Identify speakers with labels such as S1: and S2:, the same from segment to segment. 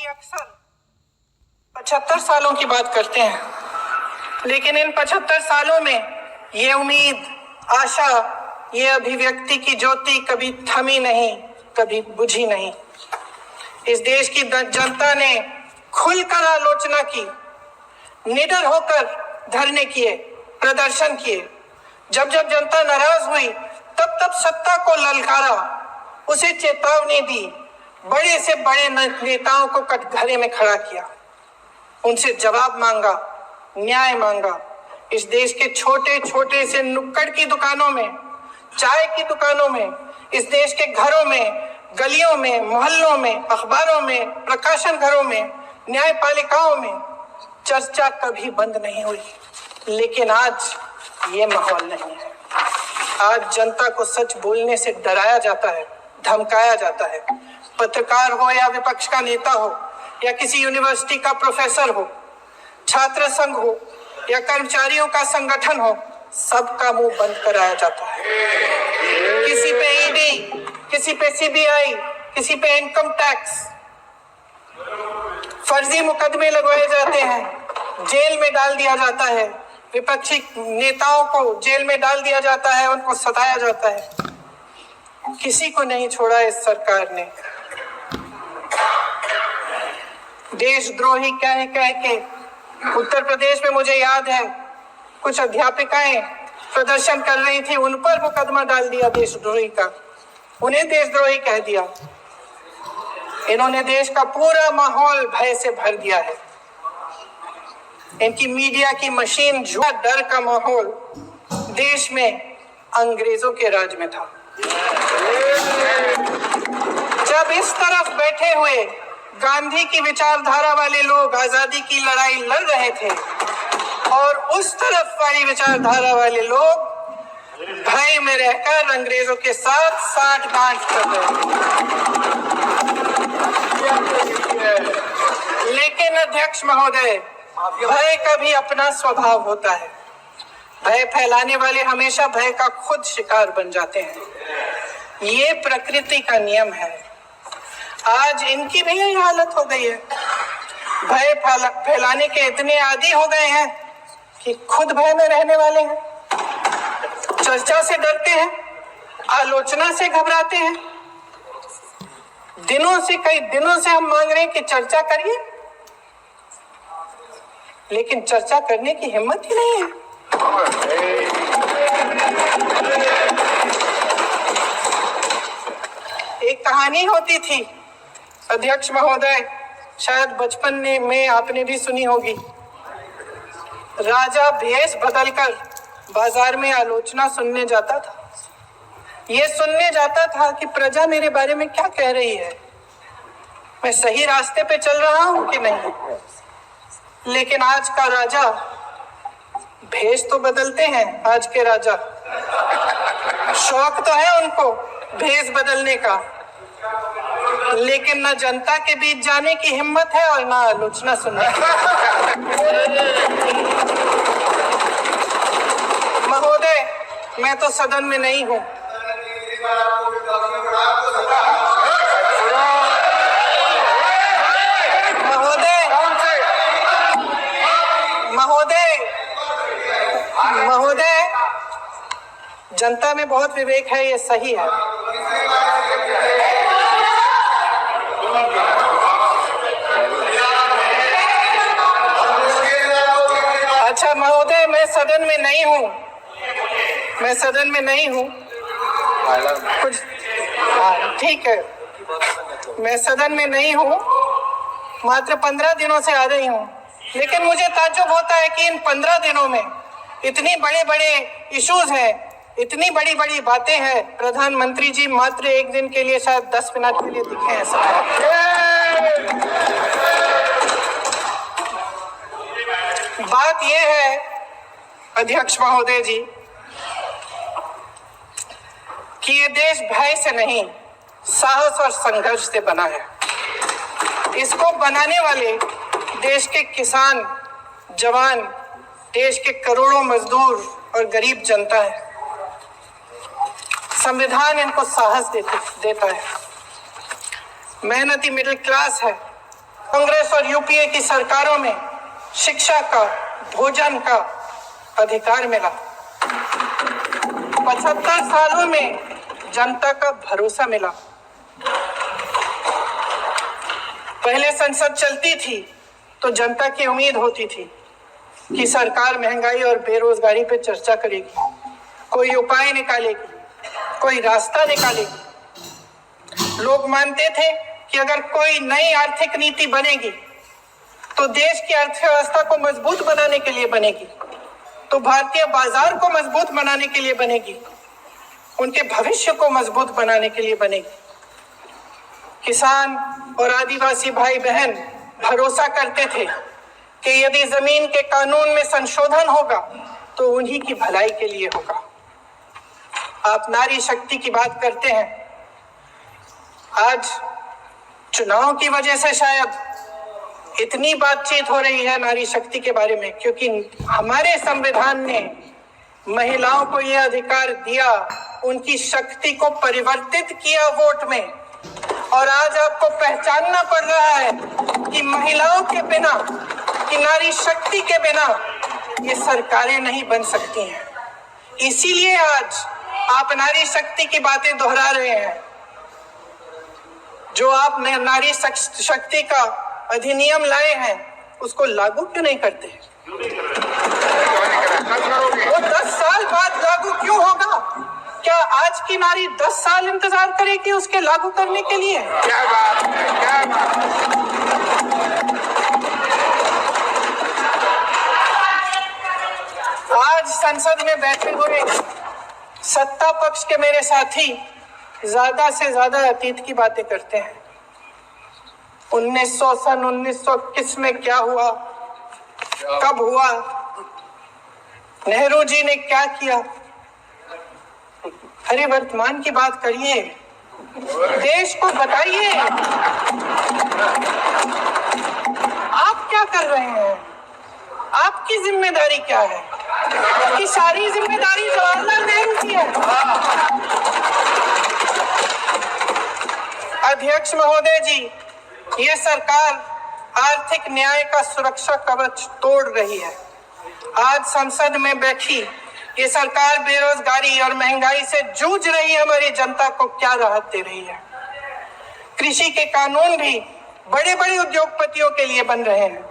S1: कि अक्सर 75 सालों की बात करते हैं, लेकिन इन 75 सालों में ये उम्मीद, आशा, ये अभिव्यक्ति की ज्योति कभी थमी नहीं, कभी बुझी नहीं। इस देश की जनता ने खुलकर आलोचना की, निडर होकर धरने किए, प्रदर्शन किए। जब जब जनता नाराज हुई तब तब सत्ता को ललकारा, उसे चेतावनी दी, बड़े से बड़े नेताओं को कटघरे में खड़ा किया, उनसे जवाब मांगा, न्याय मांगा। इस देश के छोटे छोटे से नुक्कड़ की दुकानों में, चाय की दुकानों में, इस देश के घरों में, गलियों में, मोहल्लों में, अखबारों में, प्रकाशन घरों में, न्यायपालिकाओं में चर्चा कभी बंद नहीं हुई। लेकिन आज ये माहौल नहीं है। आज जनता को सच बोलने से डराया जाता है, धमकाया जाता है। पत्रकार हो या विपक्ष का नेता हो या किसी यूनिवर्सिटी का प्रोफेसर हो, छात्र संघ हो या कर्मचारियों का संगठन हो, सबका मुंह बंद कराया जाता है। किसी पे ईडी, किसी पे सीबीआई, किसी पे इनकम टैक्स, फर्जी मुकदमे लगवाए जाते हैं, जेल में डाल दिया जाता है, विपक्षी नेताओं को जेल में डाल दिया जाता है, उनको सताया जाता है। किसी को नहीं छोड़ा इस सरकार ने। देशद्रोही कह के उत्तर प्रदेश में मुझे याद है कुछ अध्यापिकाएं प्रदर्शन कर रही थी, उन पर मुकदमा डाल दिया देशद्रोही का, उन्हें देशद्रोही कह दिया। इन्होंने देश का पूरा माहौल भय से भर दिया है। इनकी मीडिया की मशीन, झूठा डर का माहौल देश में अंग्रेजों के राज में था। जब इस तरफ बैठे हुए गांधी की विचारधारा वाले लोग आजादी की लड़ाई लड़ रहे थे और उस तरफ वाली विचारधारा वाले लोग भय में रहकर अंग्रेजों के साथ साठ-गांठ कर रहे थे। लेकिन अध्यक्ष महोदय, भय का भी अपना स्वभाव होता है। भय फैलाने वाले हमेशा भय का खुद शिकार बन जाते हैं। ये प्रकृति का नियम है। आज इनकी भी यही हालत हो गई है। भय फैलाने के इतने आदी हो गए हैं कि खुद भय में रहने वाले हैं, चर्चा से डरते हैं, आलोचना से घबराते हैं। कई दिनों से हम मांग रहे हैं कि चर्चा करिए, लेकिन चर्चा करने की हिम्मत ही नहीं है। एक कहानी होती थी अध्यक्ष महोदय, शायद बचपन में आपने भी सुनी होगी। राजा भेष बदलकर बाजार में आलोचना सुनने जाता था। ये सुनने जाता था कि प्रजा मेरे बारे में क्या कह रही है, मैं सही रास्ते पे चल रहा हूं कि नहीं। लेकिन आज का राजा, भेष तो बदलते हैं आज के राजा, शौक तो है उनको भेष बदलने का, लेकिन न जनता के बीच जाने की हिम्मत है और न आलोचना सुनने की। महोदय, मैं तो सदन में नहीं हूं। महोदय, जनता में बहुत विवेक है, ये सही है। अच्छा महोदय, मैं सदन में नहीं हूँ, कुछ ठीक है, मैं सदन में नहीं हूँ, मात्र 15 दिनों से आ रही हूँ। लेकिन मुझे ताज्जुब होता है कि इन 15 दिनों में इतनी बड़े बड़े इश्यूज हैं, इतनी बड़ी बड़ी बातें हैं। प्रधानमंत्री जी मात्र एक दिन के लिए, शायद 10 मिनट के लिए दिखे हैं सब। बात यह है अध्यक्ष महोदय जी कि ये देश भय से नहीं, साहस और संघर्ष से बना है। इसको बनाने वाले देश के किसान, जवान, देश के करोड़ों मजदूर और गरीब जनता है। संविधान इनको साहस देता है। मेहनती मिडिल क्लास है, कांग्रेस और यूपीए की सरकारों में शिक्षा का, भोजन का अधिकार मिला। 75 सालों में जनता का भरोसा मिला। पहले संसद चलती थी तो जनता की उम्मीद होती थी कि सरकार महंगाई और बेरोजगारी पर चर्चा करेगी, कोई उपाय निकालेगी, कोई रास्ता निकालेगी। लोग मानते थे कि अगर कोई नई आर्थिक नीति बनेगी तो देश की अर्थव्यवस्था को मजबूत बनाने के लिए बनेगी, तो भारतीय बाजार को मजबूत बनाने के लिए बनेगी, उनके भविष्य को मजबूत बनाने के लिए बनेगी। किसान और आदिवासी भाई बहन भरोसा करते थे कि यदि जमीन के कानून में संशोधन होगा तो उन्हीं की भलाई के लिए होगा। आप नारी शक्ति की बात करते हैं। आज चुनाव की वजह से शायद इतनी बातचीत हो रही है नारी शक्ति के बारे में, क्योंकि हमारे संविधान ने महिलाओं को यह अधिकार दिया, उनकी शक्ति को परिवर्तित किया वोट में। और आज आपको पहचानना पड़ रहा है कि महिलाओं के बिना, कि नारी शक्ति के बिना ये सरकारें नहीं बन सकती हैं। इसीलिए आज आप नारी शक्ति की बातें दोहरा रहे हैं। जो आप नारी शक्ति का अधिनियम लाए हैं उसको लागू क्यों नहीं करते? वो 10 साल बाद लागू क्यों होगा? क्या आज की नारी 10 साल इंतजार करेगी उसके लागू करने के लिए? क्या बात है, क्या बात है। आज संसद में बैठे हुए सत्ता पक्ष के मेरे साथी ज्यादा से ज्यादा अतीत की बातें करते हैं। 1900 किस में क्या हुआ, कब हुआ, नेहरू जी ने क्या किया। अरे वर्तमान की बात करिए, देश को बताइए आप क्या कर रहे हैं, आपकी जिम्मेदारी क्या है। कि सारी जिम्मेदारी जवाहरलाल नेहरू की है। अध्यक्ष महोदय जी, ये सरकार आर्थिक न्याय का सुरक्षा कवच तोड़ रही है। आज संसद में बैठी ये सरकार बेरोजगारी और महंगाई से जूझ रही हमारी जनता को क्या राहत दे रही है। कृषि के कानून भी बड़े बड़े उद्योगपतियों के लिए बन रहे हैं।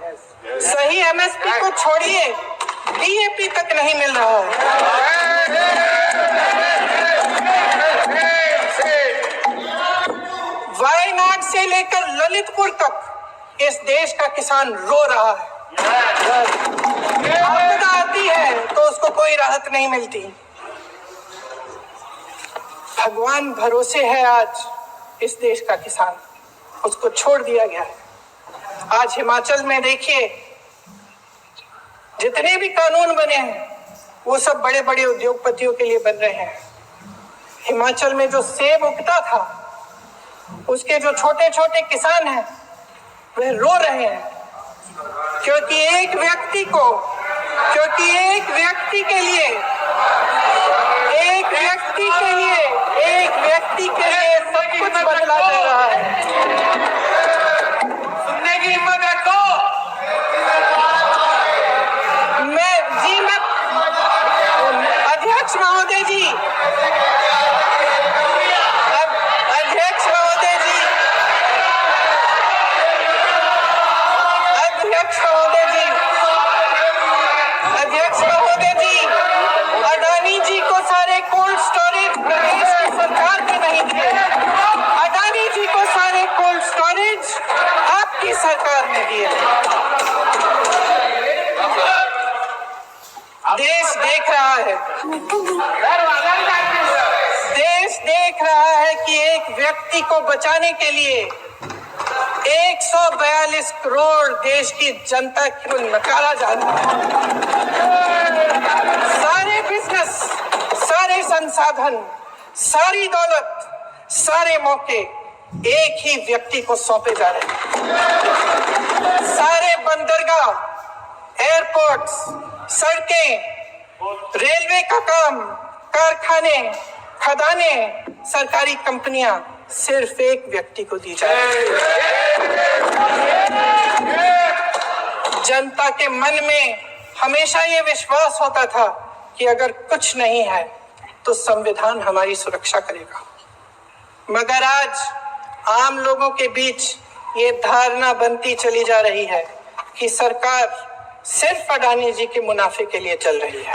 S1: सही एमएसपी को छोड़िए, डीएपी तक नहीं मिल रहा है। वायनाड से लेकर ललितपुर तक इस देश का किसान रो रहा है। आपदा आती है तो उसको कोई राहत नहीं मिलती। भगवान भरोसे है आज इस देश का किसान, उसको छोड़ दिया गया है। आज हिमाचल में देखिए, जितने भी कानून बने हैं वो सब बड़े बड़े उद्योगपतियों के लिए बन रहे हैं। हिमाचल में जो सेब उगता था उसके जो छोटे छोटे किसान हैं वह रो रहे हैं, क्योंकि एक व्यक्ति के लिए सब कुछ बदला जा रहा है। सुनने की हिम्मत रखो। अध्यक्ष महोदय जी, अडानी जी को सारे कोल्ड स्टोरेज प्रदेश की सरकार ने नहीं दिए। अडानी जी को सारे कोल्ड स्टोरेज आपकी सरकार ने दिए। देश देख रहा है कि एक व्यक्ति को बचाने के लिए 142 करोड़ देश की जनता को नकारा जा रहा है। सारे बिजनेस, सारे संसाधन, सारी दौलत, सारे मौके एक ही व्यक्ति को सौंपे जा रहे हैं। सारे बंदरगाह, एयरपोर्ट्स, सड़कें, रेलवे का काम, कारखाने, खदाने, सरकारी कंपनियां सिर्फ एक व्यक्ति को दी जा रही है। जनता के मन में हमेशा ये विश्वास होता था कि अगर कुछ नहीं है तो संविधान हमारी सुरक्षा करेगा। मगर आज आम लोगों के बीच ये धारणा बनती चली जा रही है कि सरकार सिर्फ अडानी जी के मुनाफे के लिए चल रही है।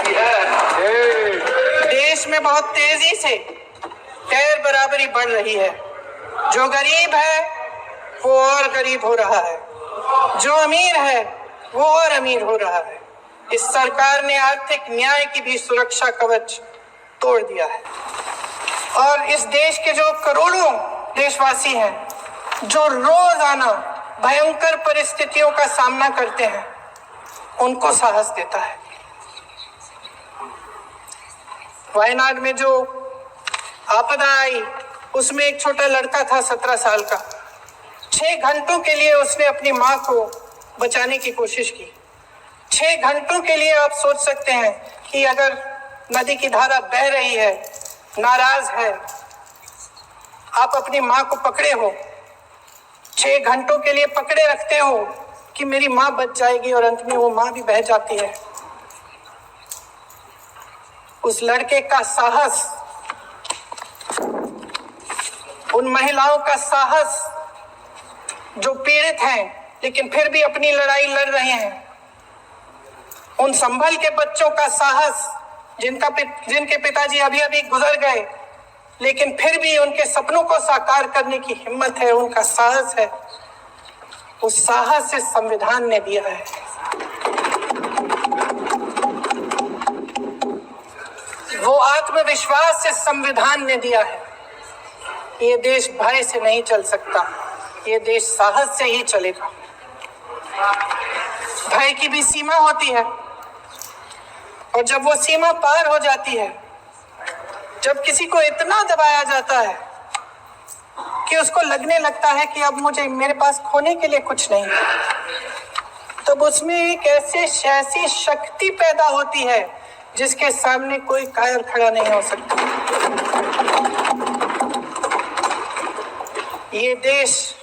S1: देश में बहुत तेजी से गैर बराबरी बढ़ रही है। जो गरीब है वो और गरीब हो रहा है, जो अमीर है वो और अमीर हो रहा है। इस सरकार ने आर्थिक न्याय की भी सुरक्षा कवच तोड़ दिया है और इस देश के जो करोड़ों देशवासी हैं, जो रोजाना भयंकर परिस्थितियों का सामना करते हैं, उनको साहस देता है। वायनाड में जो आपदा आई उसमें एक छोटा लड़का था 17 साल का। 6 घंटों के लिए उसने अपनी माँ को बचाने की कोशिश की। 6 घंटों के लिए आप सोच सकते हैं कि अगर नदी की धारा बह रही है, नाराज है, आप अपनी माँ को पकड़े हो, 6 घंटों के लिए पकड़े रखते हो कि मेरी माँ बच जाएगी और अंत में वो माँ भी बह जाती है। उस लड़के का साहस, उन महिलाओं का साहस जो पीड़ित हैं लेकिन फिर भी अपनी लड़ाई लड़ रहे हैं, उन संभल के बच्चों का साहस जिनके पिताजी अभी अभी गुजर गए लेकिन फिर भी उनके सपनों को साकार करने की हिम्मत है, उनका साहस है, उस साहस से संविधान ने दिया है। वो आत्मविश्वास से संविधान ने दिया है। ये देश भय से नहीं चल सकता, ये देश साहस से ही चलेगा। भय की भी सीमा होती है और जब वो सीमा पार हो जाती है, जब किसी को इतना दबाया जाता है कि उसको लगने लगता है कि अब मेरे पास खोने के लिए कुछ नहीं, तब उसमें एक ऐसी शक्ति पैदा होती है जिसके सामने कोई कायर खड़ा नहीं हो सकता। ये देश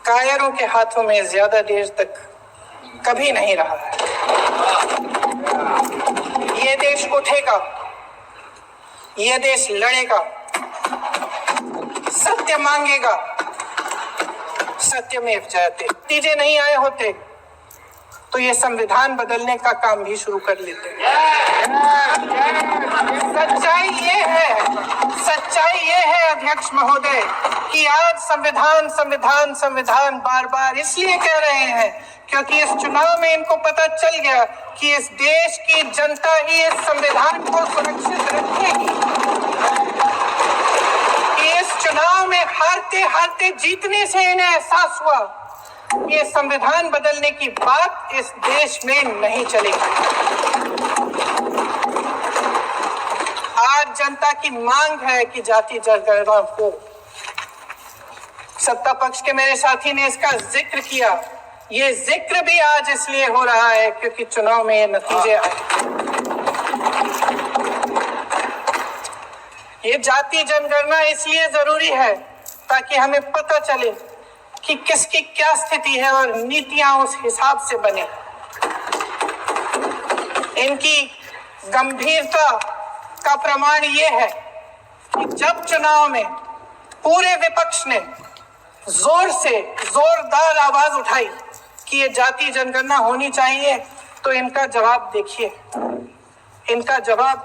S1: कायरों के हाथों में ज्यादा देर तक कभी नहीं रहा है। ये देश उठेगा, ये देश लड़ेगा, सत्य मांगेगा, सत्यमेव जयते। नतीजे नहीं आए होते तो ये संविधान बदलने का काम भी शुरू कर लेते। सच्चाई ये है अध्यक्ष महोदय कि आज संविधान बार बार इसलिए कह रहे हैं क्योंकि इस चुनाव में इनको पता चल गया कि इस देश की जनता ही इस संविधान को सुरक्षित रखेगी। कि इस चुनाव में हारते जीतने से इन्हें एहसास हुआ ये संविधान बदलने की बात इस देश में नहीं चलेगी। आज जनता की मांग है कि जाति जनगणना हो। सत्ता पक्ष के मेरे साथी ने इसका जिक्र किया। ये जिक्र भी आज इसलिए हो रहा है क्योंकि चुनाव में ये नतीजे आए। ये जाति जनगणना इसलिए जरूरी है ताकि हमें पता चले कि किसकी क्या स्थिति है और नीतियां उस हिसाब से बने। इनकी गंभीरता का प्रमाण ये है कि जब चुनाव में पूरे विपक्ष ने जोरदार आवाज उठाई कि ये जाति जनगणना होनी चाहिए, तो इनका जवाब देखिए। इनका जवाब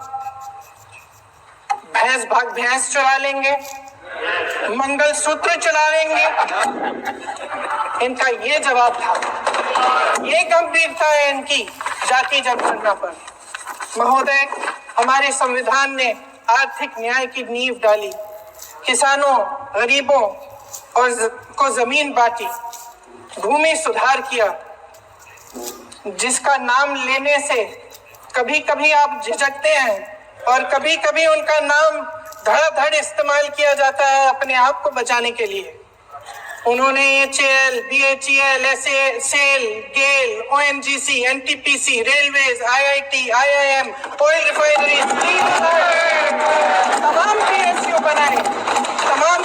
S1: भैंस चुरा लेंगे, मंगलसूत्र चुरा लेंगे, इनका ये जवाब था। ये गंभीरता है इनकी जाति जनगणना पर। महोदय, हमारे संविधान ने आर्थिक न्याय की नींव डाली, किसानों, गरीबों और को जमीन बांटी, भूमि सुधार किया, जिसका नाम लेने से कभी कभी आप झिझकते हैं और कभी कभी उनका नाम धड़ाधड़ इस्तेमाल किया जाता है अपने आप को बचाने के लिए। उन्होंने HAL, BHEL, SAL, GAIL, ONGC, NTPC, railways, IIT, IIM, oil refinery, तमाम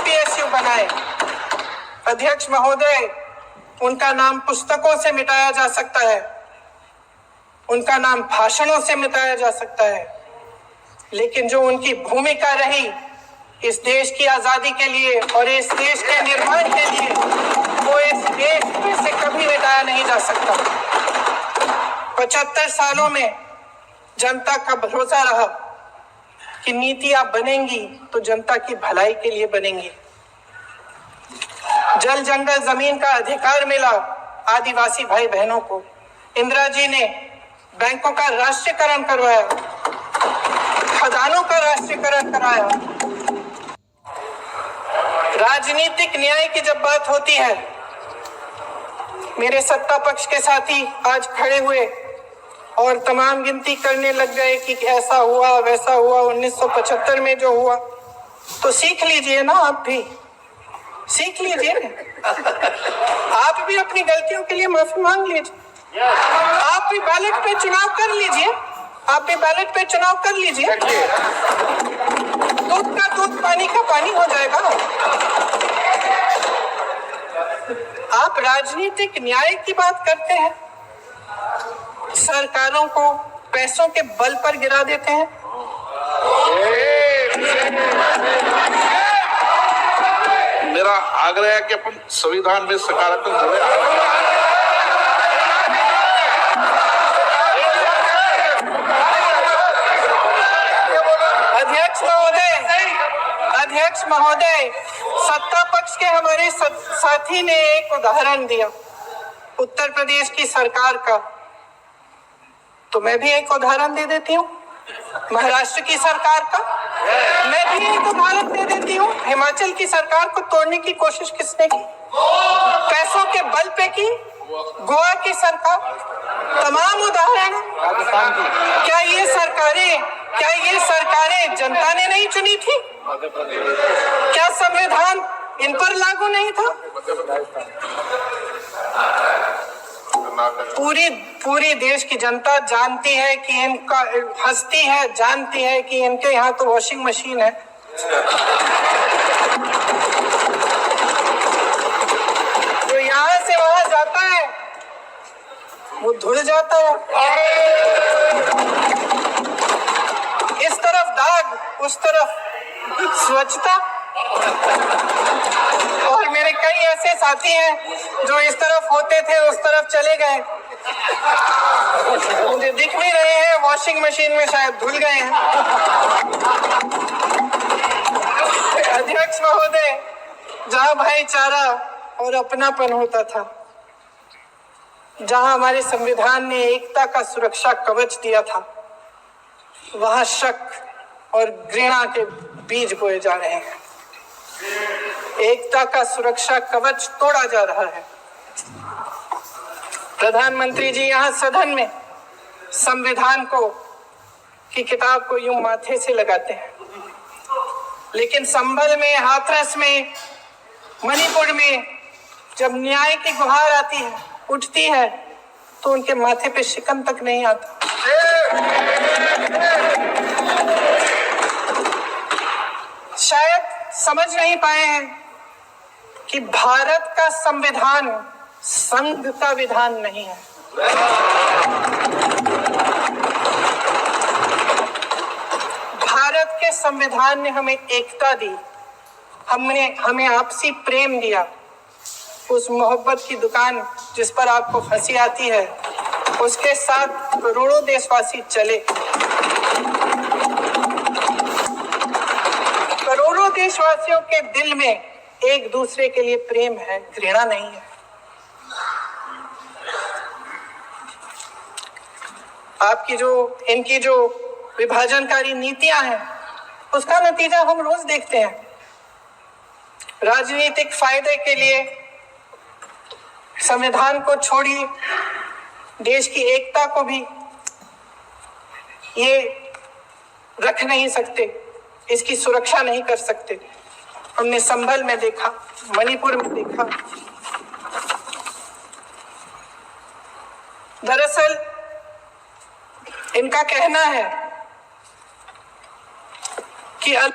S1: PSU बनाए। अध्यक्ष महोदय, उनका नाम पुस्तकों से मिटाया जा सकता है उनका नाम भाषणों से मिटाया जा सकता है, लेकिन जो उनकी भूमिका रही इस देश की आजादी के लिए और इस देश के निर्माण के लिए, वो इस देश में से कभी मिटाया नहीं जा सकता। 75 सालों में जनता का भरोसा रहा कि नीतियां बनेंगी तो जनता की भलाई के लिए बनेंगी। जल जंगल जमीन का अधिकार मिला आदिवासी भाई बहनों को। इंदिरा जी ने बैंकों का राष्ट्रीयकरण करवाया, खदानों का राष्ट्रीयकरण कराया। राजनीतिक न्याय की जब बात होती है, मेरे सत्ता पक्ष के साथी आज खड़े हुए और तमाम गिनती करने लग गए कि ऐसा हुआ वैसा हुआ 1975 में जो हुआ, तो सीख लीजिए ना, आप भी सीख लीजिए। आप भी अपनी गलतियों के लिए माफी मांग लीजिए। आप भी बैलेट पे चुनाव कर लीजिए, आप भी बैलेट पे चुनाव कर लीजिए। दूध का दूध पानी का पानी हो जाएगा। आप राजनीतिक न्याय की बात करते हैं, सरकारों को पैसों के बल पर गिरा देते हैं।
S2: मेरा आग्रह है कि अपन संविधान में सकारात्मक जुड़े।
S1: अध्यक्ष महोदय, सत्ता पक्ष के हमारे साथी ने एक उदाहरण दिया उत्तर प्रदेश की सरकार का, तो मैं भी एक उदाहरण दे देती हूँ महाराष्ट्र की सरकार का। मैं भी एक उदाहरण दे देती हूँ हिमाचल की सरकार को तोड़ने की कोशिश किसने की? पैसों के बल पे की गोवा की सरकार। तमाम उदाहरण। क्या ये सरकारें जनता ने नहीं चुनी थी? क्या संविधान इन पर लागू नहीं था? पूरी देश की जनता जानती है कि इनका हंसती है, जानती है कि इनके यहाँ तो वॉशिंग मशीन है। जो यहाँ से वहां जाता है वो धुल जाता है। इस तरफ दाग, उस तरफ स्वच्छता। और मेरे कई ऐसे साथी हैं जो इस तरफ होते थे उस तरफ चले गए, मुझे दिख भी रहे हैं, वॉशिंग मशीन में शायद धुल गए हैं। अध्यक्ष महोदय, जहां भाईचारा और अपनापन होता था, जहां हमारे संविधान ने एकता का सुरक्षा कवच दिया था, वहां शक और घृणा के बीज बोए जा रहे हैं। एकता का सुरक्षा कवच तोड़ा जा रहा है। प्रधानमंत्री जी यहाँ सदन में संविधान की किताब को यूं माथे से लगाते हैं, लेकिन संभल में, हाथरस में, मणिपुर में जब न्याय की गुहार आती है, उठती है, तो उनके माथे पे शिकन तक नहीं आता। शायद समझ नहीं पाए हैं कि भारत का संविधान संघ का विधान नहीं है। भारत के संविधान ने हमें एकता दी, हमें आपसी प्रेम दिया। उस मोहब्बत की दुकान जिस पर आपको हंसी आती है, उसके साथ करोड़ों देशवासी चले। करोड़ों देशवासियों के दिल में एक दूसरे के लिए प्रेम है, घृणा नहीं है। इनकी जो विभाजनकारी नीतियां हैं, उसका नतीजा हम रोज देखते हैं। राजनीतिक फायदे के लिए संविधान को छोड़िए, देश की एकता को भी ये रख नहीं सकते, इसकी सुरक्षा नहीं कर सकते। हमने संभल में देखा, मणिपुर में देखा। दरअसल इनका कहना है कि